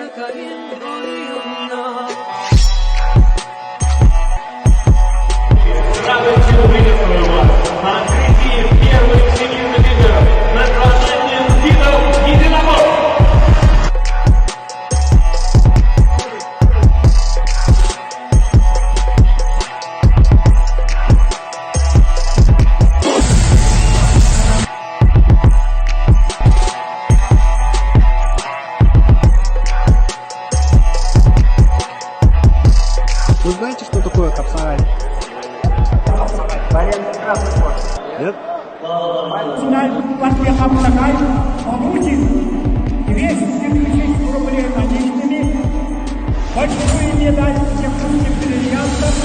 Открытие первых всемирных игр национальных видов единоборств. Вы знаете, что такое капсарай? Нет? Партия Капсарай получит 200 тысяч рублей наличными, большую медаль якутских бриллиантов.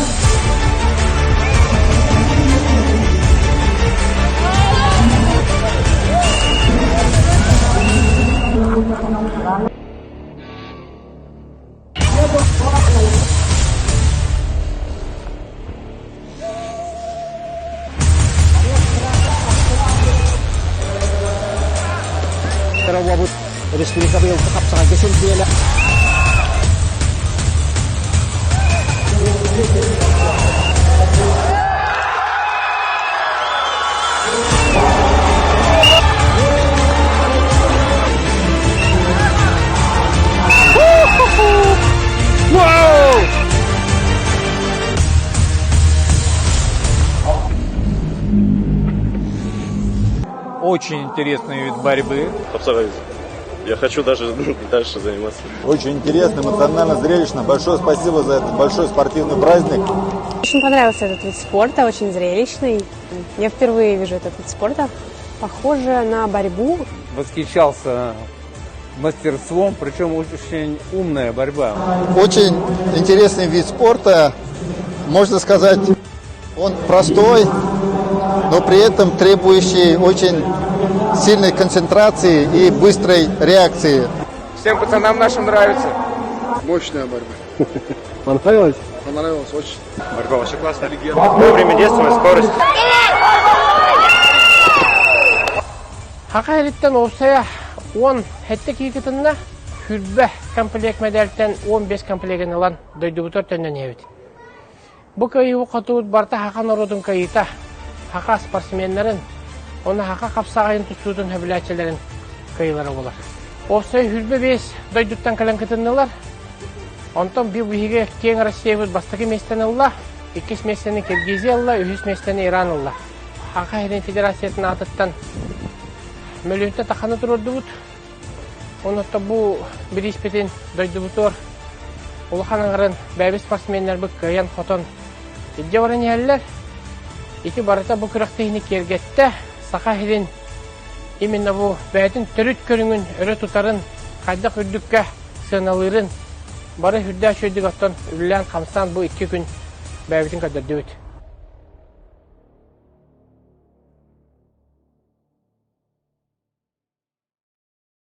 Wabut Respublika Beliau tetap sangat gesil dia. Wow! Очень интересный вид борьбы. Абсолютно. Я хочу даже дальше заниматься. Очень интересно, эмоционально, зрелищно. Большое спасибо за этот большой спортивный праздник. Очень понравился этот вид спорта, очень зрелищный. Я впервые вижу этот вид спорта. Похоже на борьбу. Восхищался мастерством, причем очень умная борьба. Очень интересный вид спорта. Можно сказать, он простой, но при этом требующий очень сильной концентрации и быстрой реакции. Всем пацанам нашим нравится. Мощная борьба. Понравилось? Понравилось очень. Борьба вообще классная. Время действия, скорость. Хака элиттен осая 10 хетте кийгитинна хүрбе комплект медальтен 15 комплектен алан дойдубутор төннөн ебит. Бу кайыбы котуут барта хака народун кайыта, хака спортсменнерин, оны хака капсагайын тутсуудун хөбүләчелерин кайылары болар. Осай хүрбе 5 дойдуттан калан кытыннылар. Онтон бир биһиге кең Россиябыз бастыгы местен алла, 2 местени Киргизия алла, 3 местени Иран алла. Хака Херен Федерациятын атыттан мөлөтө таханы турдубут. Онотта бу бир испетин дойдубутор. Улханаңырын бәбі спортсменнер бұк каян хотон. Идде баран әлілер. Ити барыта бұ күрек техник ергетті. Сақа херин именно бу бәйтін түріт көріңін өрі тұтарын қайда күрдікке сыналырын. Бары хүрді әшөйдік оттан үлілән қамсан бұ 2 күн бәбітін көдірді өт.